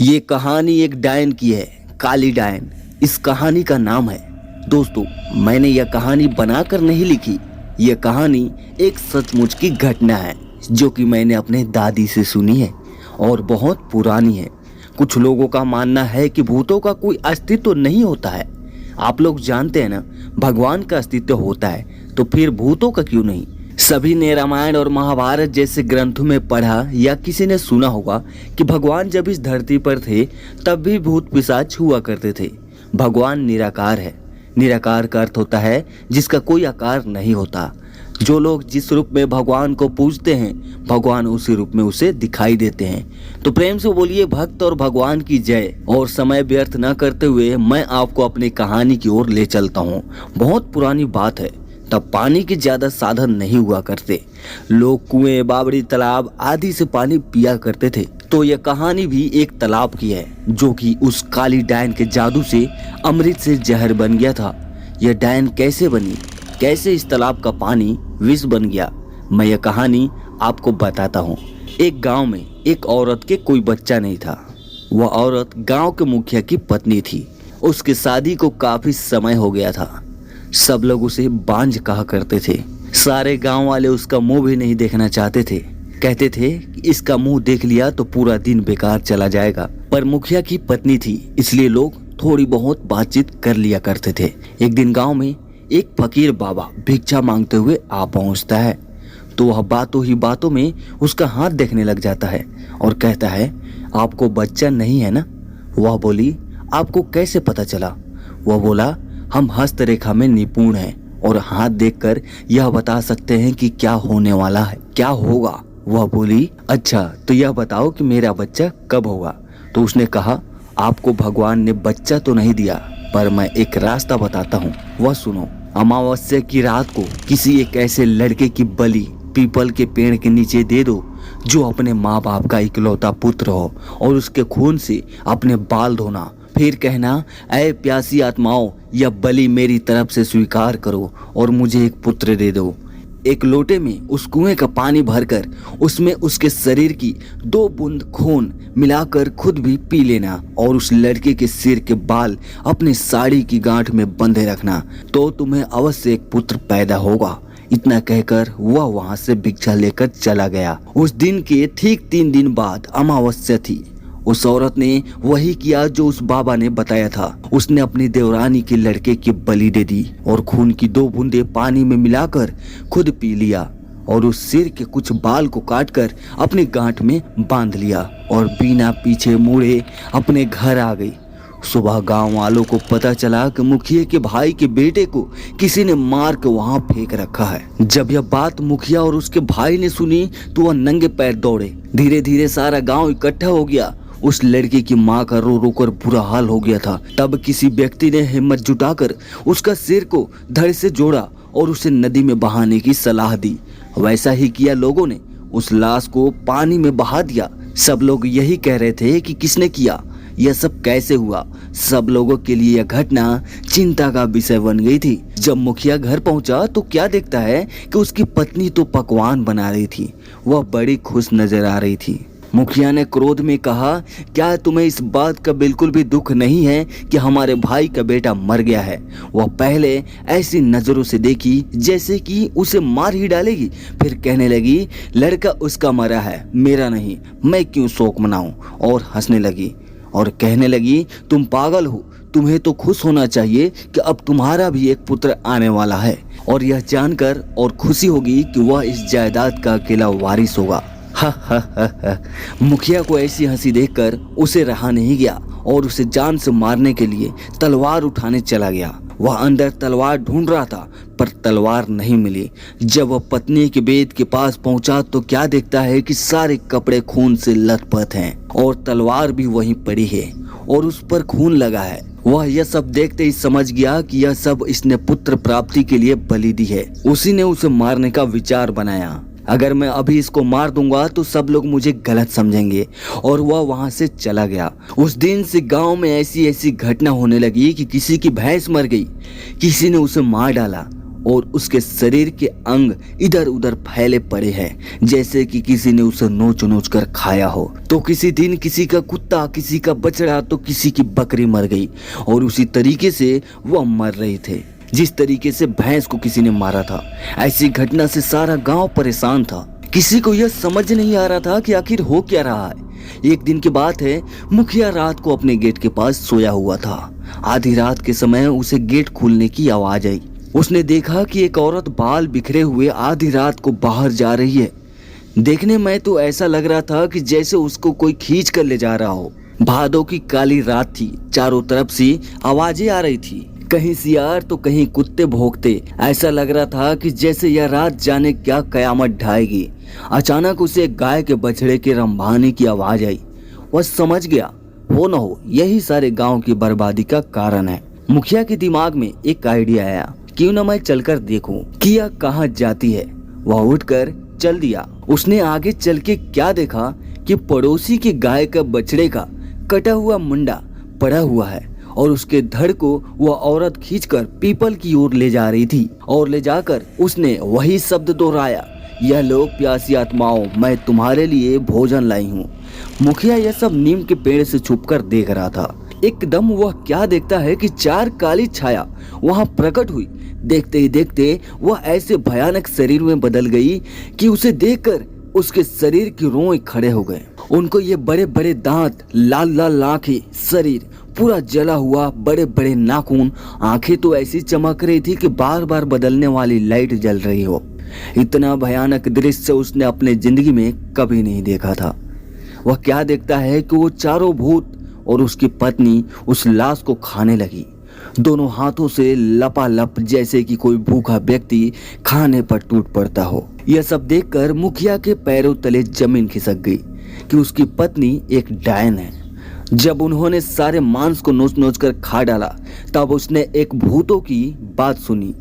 ये कहानी एक डायन की है, काली डायन इस कहानी का नाम है। दोस्तों, मैंने यह कहानी बनाकर नहीं लिखी। यह कहानी एक सचमुच की घटना है जो कि मैंने अपने दादी से सुनी है और बहुत पुरानी है। कुछ लोगों का मानना है कि भूतों का कोई अस्तित्व नहीं होता है। आप लोग जानते हैं ना, भगवान का अस्तित्व होता है तो फिर भूतों का क्यों नहीं। सभी ने रामायण और महाभारत जैसे ग्रंथों में पढ़ा या किसी ने सुना होगा कि भगवान जब इस धरती पर थे तब भी भूत पिशाच हुआ करते थे। भगवान निराकार है। निराकार का अर्थ होता है जिसका कोई आकार नहीं होता। जो लोग जिस रूप में भगवान को पूजते हैं, भगवान उसी रूप में उसे दिखाई देते हैं। तो प्रेम से बोलिए भक्त और भगवान की जय। और समय व्यर्थ न करते हुए मैं आपको अपनी कहानी की ओर ले चलता हूँ। बहुत पुरानी बात है। तब पानी के ज्यादा साधन नहीं हुआ करते। लोग कुएं, बावड़ी, तालाब आदि से पानी पिया करते थे। तो यह कहानी भी एक तालाब की है जो कि उस काली डायन के जादू से अमृत से जहर बन गया था। यह डायन कैसे बनी, कैसे इस तालाब का पानी विष बन गया, मैं यह कहानी आपको बताता हूँ। एक गांव में एक औरत के कोई बच्चा नहीं था। वह औरत गांव के मुखिया की पत्नी थी। उसकी शादी को काफी समय हो गया था। सब लोग उसे बांझ कहा करते थे। सारे गांव वाले उसका मुंह भी नहीं देखना चाहते थे। कहते थे कि इसका मुंह देख लिया तो पूरा दिन बेकार चला जाएगा। पर मुखिया की पत्नी थी इसलिए लोग थोड़ी बहुत बातचीत कर लिया करते थे। एक दिन गांव में एक फकीर बाबा भिक्षा मांगते हुए आ पहुंचता है तो वह बातों ही बातों में उसका हाथ देखने लग जाता है और कहता है, आपको बच्चा नहीं है ना? वह बोली, आपको कैसे पता चला? वह बोला, हम हस्तरेखा में निपुण हैं और हाथ देखकर यह बता सकते हैं कि क्या होने वाला है, क्या होगा। वह बोली, अच्छा तो यह बताओ कि मेरा बच्चा कब होगा? तो उसने कहा, आपको भगवान ने बच्चा तो नहीं दिया पर मैं एक रास्ता बताता हूँ, वह सुनो। अमावस्या की रात को किसी एक ऐसे लड़के की बलि पीपल के पेड़ के नीचे दे दो जो अपने माँ बाप का इकलौता पुत्र हो और उसके खून से अपने बाल धोना। फिर कहना, ऐ प्यासी आत्माओं, यह बलि मेरी तरफ से स्वीकार करो और मुझे एक पुत्र दे दो। एक लोटे में उस कुएं का पानी भरकर उसमें उसके शरीर की 2 बूंद खून मिलाकर खुद भी पी लेना और उस लड़के के सिर के बाल अपनी साड़ी की गांठ में बंधे रखना तो तुम्हें अवश्य एक पुत्र पैदा होगा। इतना कहकर वह वहां से भिक्षा लेकर चला गया। उस दिन के ठीक 3 दिन बाद अमावस्या थी। उस औरत ने वही किया जो उस बाबा ने बताया था। उसने अपनी देवरानी के लड़के की बलि दे दी और खून की 2 बूंदे पानी में मिलाकर खुद पी लिया और उस सिर के कुछ बाल को काटकर अपनी गांठ में बांध लिया और बिना पीछे मुड़े अपने घर आ गई। सुबह गांव वालों को पता चला कि मुखिया के भाई के बेटे को किसी ने मार के वहां फेंक रखा है। जब यह बात मुखिया और उसके भाई ने सुनी तो वह नंगे पैर दौड़े। धीरे धीरे सारा गांव इकट्ठा हो गया। उस लड़की की माँ का रो रो कर बुरा हाल हो गया था। तब किसी व्यक्ति ने हिम्मत जुटाकर उसका सिर को धड़ से जोड़ा और उसे नदी में बहाने की सलाह दी। वैसा ही किया। लोगों ने उस लाश को पानी में बहा दिया। सब लोग यही कह रहे थे कि किसने किया, यह सब कैसे हुआ। सब लोगों के लिए यह घटना चिंता का विषय बन गई थी। जब मुखिया घर पहुंचा तो क्या देखता है कि उसकी पत्नी तो पकवान बना रही थी। वह बड़ी खुश नजर आ रही थी। मुखिया ने क्रोध में कहा, क्या तुम्हें इस बात का बिल्कुल भी दुख नहीं है कि हमारे भाई का बेटा मर गया है? वह पहले ऐसी नजरों से देखी जैसे कि उसे मार ही डालेगी। फिर कहने लगी, लड़का उसका मरा है, मेरा नहीं, मैं क्यों शोक मनाऊं? और हंसने लगी और कहने लगी, तुम पागल हो, तुम्हें तो खुश होना चाहिए कि अब तुम्हारा भी एक पुत्र आने वाला है और यह जानकर और खुशी होगी कि वह इस जायदाद का अकेला वारिस होगा। मुखिया को ऐसी हंसी देखकर उसे रहा नहीं गया और उसे जान से मारने के लिए तलवार उठाने चला गया। वह अंदर तलवार ढूंढ रहा था पर तलवार नहीं मिली। जब वह पत्नी के बेद के पास पहुंचा तो क्या देखता है कि सारे कपड़े खून से लथपथ हैं और तलवार भी वहीं पड़ी है और उस पर खून लगा है। वह यह सब देखते ही समझ गया कि यह सब इसने पुत्र प्राप्ति के लिए बलि दी है। उसी ने उसे मारने का विचार बनाया। अगर मैं अभी इसको मार दूंगा तो सब लोग मुझे गलत समझेंगे और वह वहां से चला गया। उस दिन से गांव में ऐसी ऐसी घटना होने लगी कि किसी की भैंस मर गई, किसी ने उसे मार डाला और उसके शरीर के अंग इधर उधर फैले पड़े हैं, जैसे कि किसी ने उसे नोच नोच कर खाया हो। तो किसी दिन किसी का कुत्ता, किसी का बछड़ा, तो किसी की बकरी मर गई, और उसी तरीके से वह मर रहे थे जिस तरीके से भैंस को किसी ने मारा था। ऐसी घटना से सारा गांव परेशान था। किसी को यह समझ नहीं आ रहा था कि आखिर हो क्या रहा है। एक दिन की बात है, मुखिया रात को अपने गेट के पास सोया हुआ था। आधी रात के समय उसे गेट खुलने की आवाज आई। उसने देखा कि एक औरत बाल बिखरे हुए आधी रात को बाहर जा रही है। देखने में तो ऐसा लग रहा था कि जैसे उसको कोई खींच कर ले जा रहा हो। भादों की काली रात थी, चारों तरफ से आवाजें आ रही थी, कहीं सियार तो कहीं कुत्ते भौंकते। ऐसा लग रहा था कि जैसे यह रात जाने क्या कयामत ढाएगी। अचानक उसे गाय के बछड़े के रंभाने की आवाज आई। वह समझ गया, हो न हो यही सारे गांव की बर्बादी का कारण है। मुखिया के दिमाग में एक आइडिया आया, क्यों न मैं चलकर देखूं कि यह कहाँ जाती है। वह उठकर चल दिया। उसने आगे चल के क्या देखा कि पड़ोसी की गाय का बछड़े का कटा हुआ मुंडा पड़ा हुआ है, और उसके धड़ को वह औरत खींचकर पीपल की ओर ले जा रही थी। और ले जाकर उसने वही शब्द दोहराया, यह लोग प्यासी आत्माओं, मैं तुम्हारे लिए भोजन लाई हूँ। मुखिया यह सब नीम के पेड़ से छुपकर देख रहा था। एकदम वह क्या देखता है कि चार काली छाया वहां प्रकट हुई। देखते ही देखते वह ऐसे भयानक शरीर में बदल गई कि उसे देखकर उसके शरीर के रोए खड़े हो गए। उनको ये बड़े बड़े दांत, लाल लाल आंखें, शरीर पूरा जला हुआ, बड़े बड़े नाखून, आंखें तो ऐसी चमक रही थी कि बार बार बदलने वाली लाइट जल रही हो। इतना भयानक दृश्य उसने अपने जिंदगी में कभी नहीं देखा था। वह क्या देखता है कि वो चारों भूत और उसकी पत्नी उस लाश को खाने लगी, दोनों हाथों से लपालप, जैसे कि कोई भूखा व्यक्ति खाने पर टूट पड़ता हो। यह सब देखकर मुखिया के पैरों तले जमीन खिसक गई कि उसकी पत्नी एक डायन है। जब उन्होंने सारे मांस को नोच नोच कर खा डाला, तब उसने एक भूतों की बात सुनी।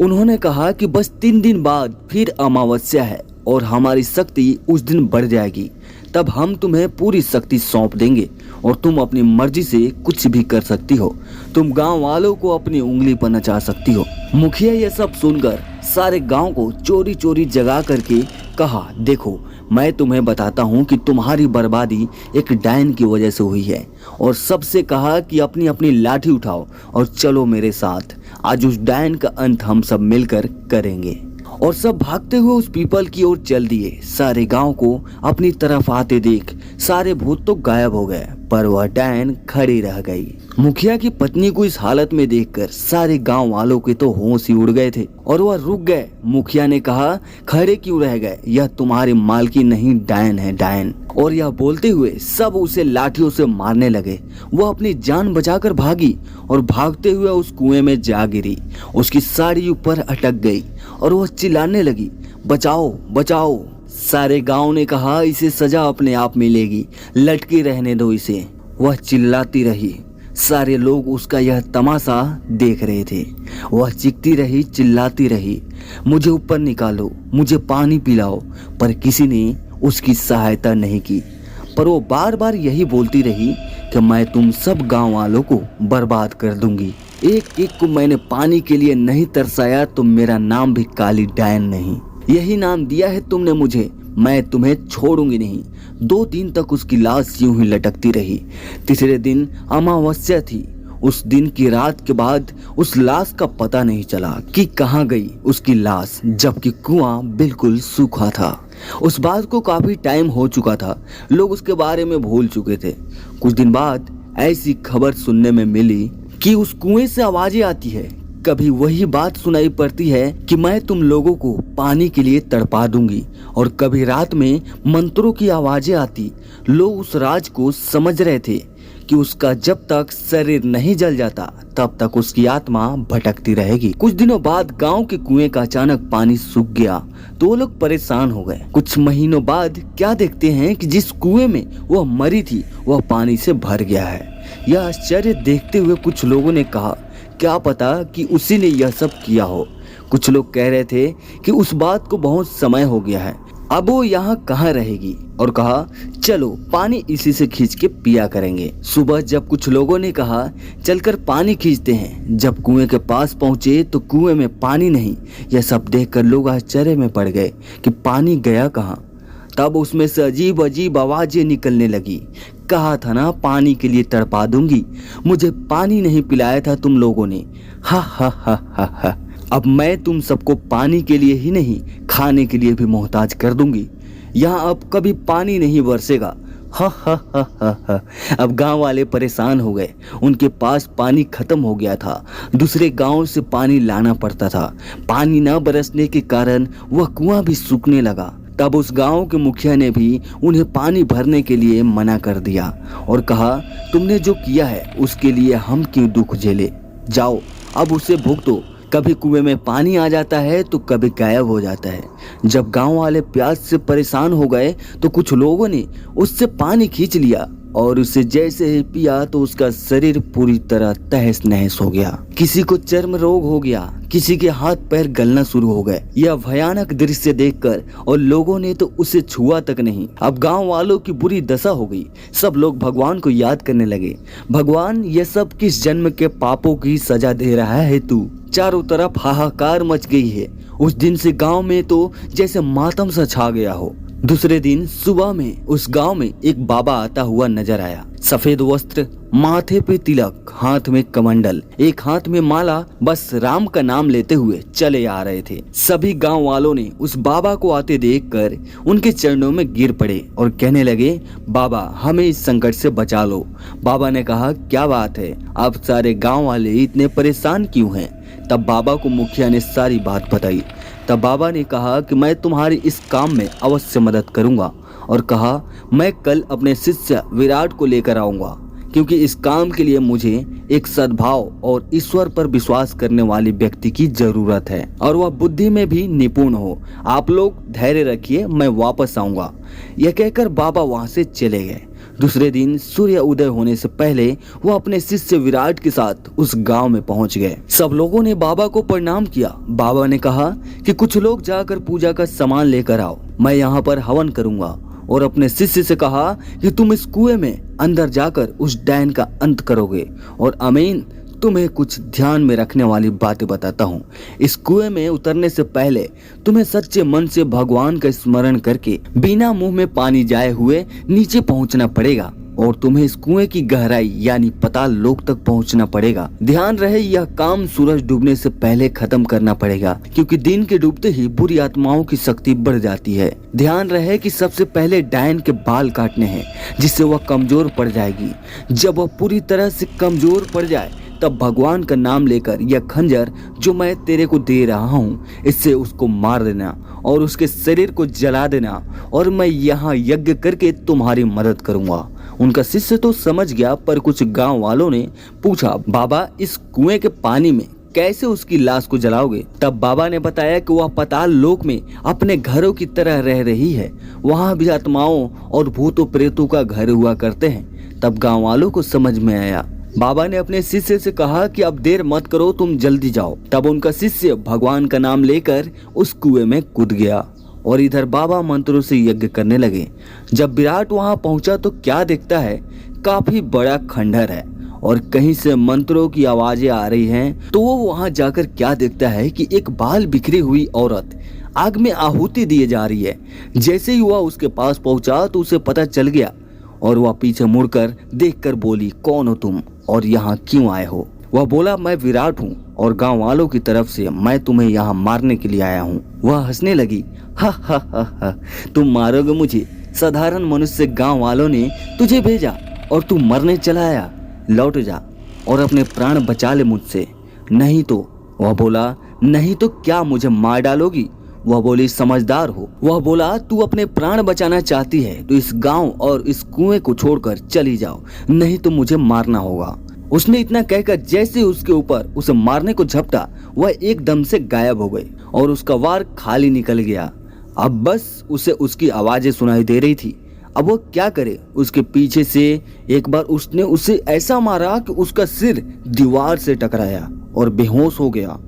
उन्होंने कहा कि बस 3 दिन बाद फिर अमावस्या है और हमारी शक्ति उस दिन बढ़ जाएगी। तब हम तुम्हें पूरी शक्ति सौंप देंगे और तुम अपनी मर्जी से कुछ भी कर सकती हो। तुम गांव वालों को अपनी उंगली पर नचा सकती हो। मुखिया यह सब सुनकर सारे गांव को चोरी चोरी जगा करके कहा, देखो मैं तुम्हें बताता हूँ कि तुम्हारी बर्बादी एक डायन की वजह से हुई है। और सबसे कहा कि अपनी अपनी लाठी उठाओ और चलो मेरे साथ। आज उस डायन का अंत हम सब मिलकर करेंगे। और सब भागते हुए उस पीपल की ओर चल दिए। सारे गांव को अपनी तरफ आते देख सारे भूत तो गायब हो गए, पर वह डायन खड़ी रह गई। मुखिया की पत्नी को इस हालत में देखकर सारे गांव वालों के तो होश ही उड़ गए थे और वह रुक गए। मुखिया ने कहा, खड़े क्यों रह गए? यह तुम्हारी मालकी नहीं, डायन है, डायन। और यह बोलते हुए सब उसे लाठियों से मारने लगे। वह अपनी जान बचाकर भागी और भागते हुए उस कुएं में जा गिरी। उसकी साड़ी ऊपर अटक गई और वह चिल्लाने लगी, बचाओ बचाओ। सारे गांव ने कहा, इसे सजा अपने आप मिलेगी, लटकी रहने दो इसे। वह चिल्लाती रही। सारे लोग उसका यह तमाशा देख रहे थे। वह चीखती रही, चिल्लाती रही, मुझे ऊपर निकालो, मुझे पानी पिलाओ। पर किसी ने उसकी सहायता नहीं की। पर वो बार बार यही बोलती रही कि मैं तुम सब गांव वालों को बर्बाद कर दूंगी। एक एक को मैंने पानी के लिए नहीं तरसाया तो मेरा नाम भी काली डायन नहीं। यही नाम दिया है तुमने मुझे, मैं तुम्हें छोड़ूंगी नहीं। 2 दिन तक उसकी लाश यूं ही लटकती रही। तीसरे दिन अमावस्या थी। उस दिन की रात के बाद उस लाश का पता नहीं चला कि कहाँ गई उसकी लाश, जबकि कुआं बिल्कुल सूखा था। उस बात को काफी टाइम हो चुका था, लोग उसके बारे में भूल चुके थे। कुछ दिन बाद ऐसी खबर सुनने में मिली कि उस कुएं से आवाजें आती है। कभी वही बात सुनाई पड़ती है कि मैं तुम लोगों को पानी के लिए तड़पा दूंगी, और कभी रात में मंत्रों की आवाजें आती। लोग उस राज को समझ रहे थे कि उसका जब तक शरीर नहीं जल जाता तब तक उसकी आत्मा भटकती रहेगी। कुछ दिनों बाद गांव के कुएं का अचानक पानी सूख गया तो वो लोग परेशान हो गए। कुछ महीनों बाद क्या देखते हैं कि जिस कुएं में वह मरी थी वह पानी से भर गया है। यह आश्चर्य देखते हुए कुछ लोगों ने कहा, क्या पता कि उसी ने यह सब किया हो। कुछ लोग कह रहे थे कि उस बात को बहुत समय हो गया है, अब वो यहाँ कहाँ रहेगी, और कहा चलो पानी इसी से खींच के पिया करेंगे। सुबह जब कुछ लोगों ने कहा चलकर पानी खींचते हैं, जब कुएं के पास पहुंचे तो कुएं में पानी नहीं। यह सब देखकर लोग आश्चर्य में पड़ गए कि पानी गया कहाँ। तब उसमें से अजीब अजीब आवाजें निकलने लगी। कहा था ना पानी के लिए तड़पा दूंगी, मुझे पानी नहीं पिलाया था तुम लोगों ने। हा हा हा हा हा, अब मैं तुम सबको पानी के लिए ही नहीं खाने के लिए भी मोहताज कर दूंगी। यहाँ अब कभी पानी नहीं बरसेगा। हा हा हा हा हा। अब गांव वाले परेशान हो गए, उनके पास पानी खत्म हो गया था। दूसरे गांव से पानी लाना पड़ता था। पानी न बरसने के कारण वह कुआं भी सूखने लगा। तब उस गांव के मुखिया ने भी उन्हें पानी भरने के लिए मना कर दिया और कहा तुमने जो किया है उसके लिए हम क्यों दुख झेले, जाओ अब उसे भुगतो। कभी कुएं में पानी आ जाता है तो कभी गायब हो जाता है। जब गांव वाले प्यास से परेशान हो गए तो कुछ लोगों ने उससे पानी खींच लिया और उसे जैसे ही पिया तो उसका शरीर पूरी तरह तहस नहस हो गया। किसी को चर्म रोग हो गया, किसी के हाथ पैर गलना शुरू हो गए। यह भयानक दृश्य देखकर और लोगों ने तो उसे छुआ तक नहीं। अब गांव वालों की बुरी दशा हो गई। सब लोग भगवान को याद करने लगे, भगवान ये सब किस जन्म के पापों की सजा दे रहा है तू। चारों तरफ हाहाकार मच गई है। उस दिन से गांव में तो जैसे मातम सा छा गया हो। दूसरे दिन सुबह में उस गांव में एक बाबा आता हुआ नजर आया। सफेद वस्त्र, माथे पे तिलक, हाथ में कमंडल, एक हाथ में माला, बस राम का नाम लेते हुए चले आ रहे थे। सभी गांव वालों ने उस बाबा को आते देखकर उनके चरणों में गिर पड़े और कहने लगे बाबा हमें इस संकट से बचा लो। बाबा ने कहा क्या बात है, आप सारे गांव वाले इतने परेशान क्यों हैं? तब बाबा को मुखिया ने सारी बात बताई। तब बाबा ने कहा कि मैं तुम्हारी इस काम में अवश्य मदद करूंगा और कहा मैं कल अपने शिष्य विराट को लेकर आऊंगा, क्योंकि इस काम के लिए मुझे एक सद्भाव और ईश्वर पर विश्वास करने वाले व्यक्ति की जरूरत है और वह बुद्धि में भी निपुण हो। आप लोग धैर्य रखिए, मैं वापस आऊंगा। यह कहकर बाबा वहां से चले गए। दूसरे दिन सूर्य उदय होने से पहले वो अपने शिष्य विराट के साथ उस गांव में पहुंच गए। सब लोगों ने बाबा को प्रणाम किया। बाबा ने कहा कि कुछ लोग जाकर पूजा का सामान लेकर आओ, मैं यहाँ पर हवन करूंगा। और अपने शिष्य से कहा कि तुम इस कुएं में अंदर जाकर उस डायन का अंत करोगे। और अमीन तुम्हें कुछ ध्यान में रखने वाली बातें बताता हूँ। इस कुएं में उतरने से पहले तुम्हें सच्चे मन से भगवान का स्मरण करके बिना मुंह में पानी जाए हुए नीचे पहुंचना पड़ेगा और तुम्हें इस कुएं की गहराई यानी पाताल लोक तक पहुंचना पड़ेगा। ध्यान रहे यह काम सूरज डूबने से पहले खत्म करना पड़ेगा, क्योंकि दिन के डूबते ही बुरी आत्माओं की शक्ति बढ़ जाती है। ध्यान रहे कि सबसे पहले डायन के बाल काटने हैं, जिससे वह कमजोर पड़ जाएगी। जब वह पूरी तरह से कमजोर पड़ जाए तब भगवान का नाम लेकर यह खंजर जो मैं तेरे को दे रहा हूँ इससे उसको मार देना और उसके शरीर को जला देना और मैं यहाँ यज्ञ करके तुम्हारी मदद करूँगा। उनका शिष्य तो समझ गया, पर कुछ गांव वालों ने पूछा बाबा इस कुएं के पानी में कैसे उसकी लाश को जलाओगे? तब बाबा ने बताया कि वह पाताल लोक में अपने घरों की तरह रह रही है, वहाँ भी आत्माओं और भूतों प्रेतों का घर हुआ करते हैं। तब गांव वालों को समझ में आया। बाबा ने अपने शिष्य से कहा कि अब देर मत करो, तुम जल्दी जाओ। तब उनका शिष्य भगवान का नाम लेकर उस कुएं में कूद गया और इधर बाबा मंत्रों से यज्ञ करने लगे। जब विराट वहां पहुंचा तो क्या देखता है, काफी बड़ा खंडहर है और कहीं से मंत्रों की आवाजें आ रही हैं। तो वो वहां जाकर क्या देखता है कि एक बाल बिखरी हुई औरत आग में आहुति दिए जा रही है। जैसे ही वह उसके पास पहुंचा तो उसे पता चल गया और वह पीछे मुड़कर देखकर बोली कौन हो तुम और यहाँ क्यों आए हो? वह बोला मैं विराट हूँ और गांव वालों की तरफ से मैं तुम्हें यहाँ मारने के लिए आया हूँ। वह हंसने लगी, हा हा हा हा, तुम मारोगे मुझे? साधारण मनुष्य गांव वालों ने तुझे भेजा और तू मरने चला आया। लौट जा और अपने प्राण बचा ले मुझसे, नहीं तो। वह बोला नहीं तो क्या मुझे मार डालोगी? वह बोली समझदार हो। वह बोला तू अपने प्राण बचाना चाहती है तो इस गांव और इस कुएं को छोड़कर चली जाओ, नहीं तो मुझे मारना होगा। उसने इतना कहकर जैसे उसके ऊपर उसे मारने को झपटा, वह एकदम से गायब हो गई और उसका वार खाली निकल गया। अब बस उसे उसकी आवाजें सुनाई दे रही थी। अब वो क्या करे? उसके पीछे से एक बार उसने उसे ऐसा मारा कि उसका सिर दीवार से टकराया और बेहोश हो गया।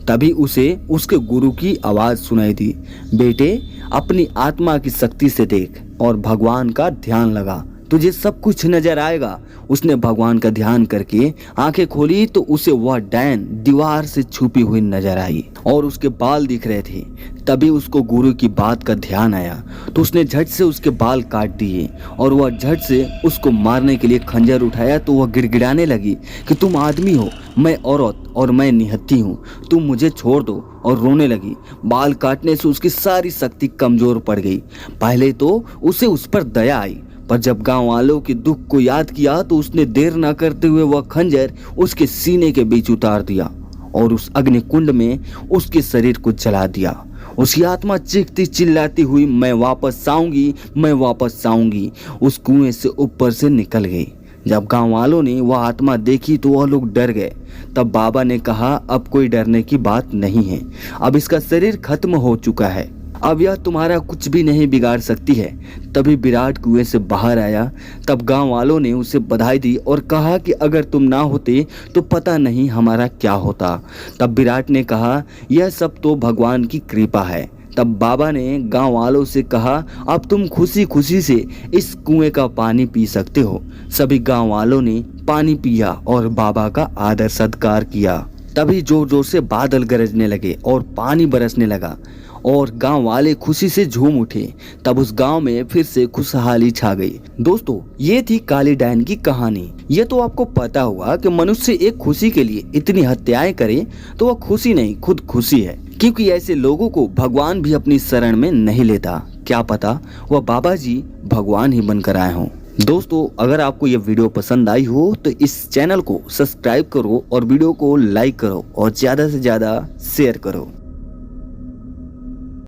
तभी उसे उसके गुरु की आवाज सुनाई दी, बेटे अपनी आत्मा की शक्ति से देख और भगवान का ध्यान लगा, तुझे सब कुछ नजर आएगा। उसने भगवान का ध्यान करके आंखें खोली तो उसे वह डायन दीवार से छुपी हुई नजर आई और उसके बाल दिख रहे थे। तभी उसको गुरु की बात का ध्यान आया तो उसने झट से उसके बाल काट दिए और वह झट से उसको मारने के लिए खंजर उठाया तो वह गिड़गिड़ाने लगी कि तुम आदमी हो, मैं औरत और मैं निहत्थी हूँ, तुम मुझे छोड़ दो, और रोने लगी। बाल काटने से उसकी सारी शक्ति कमजोर पड़ गई। पहले तो उसे उस पर दया आई, पर जब गांव वालों के दुख को याद किया तो उसने देर न करते हुए वह खंजर उसके सीने के बीच उतार दिया और उस अग्निकुंड में उसके शरीर को जला दिया। उसकी आत्मा चीखती चिल्लाती हुई मैं वापस आऊंगी, मैं वापस आऊंगी, उस कुएं से ऊपर से निकल गई। जब गांव वालों ने वह आत्मा देखी तो वह लोग डर गए। तब बाबा ने कहा अब कोई डरने की बात नहीं है, अब इसका शरीर खत्म हो चुका है, अब यह तुम्हारा कुछ भी नहीं बिगाड़ सकती है। तभी विराट कुएं से बाहर आया। तब गांव वालों ने उसे बधाई दी और कहा कि अगर तुम ना होते तो पता नहीं हमारा क्या होता। तब विराट ने कहा यह सब तो भगवान की कृपा है। तब बाबा ने गांव वालों से कहा अब तुम खुशी खुशी से इस कुएं का पानी पी सकते हो। सभी गांव वालों ने पानी पिया और बाबा का आदर सत्कार किया। तभी जोर जोर से बादल गरजने लगे और पानी बरसने लगा और गांव वाले खुशी से झूम उठे। तब उस गांव में फिर से खुशहाली छा गई। दोस्तों ये थी काली डायन की कहानी। ये तो आपको पता हुआ कि मनुष्य एक खुशी के लिए इतनी हत्याएं करे तो वह खुशी नहीं खुद खुशी है, क्योंकि ऐसे लोगों को भगवान भी अपनी शरण में नहीं लेता। क्या पता वह बाबा जी भगवान ही बनकर आए हों। दोस्तों अगर आपको यह वीडियो पसंद आई हो तो इस चैनल को सब्सक्राइब करो और वीडियो को लाइक करो और ज्यादा से ज्यादा शेयर करो।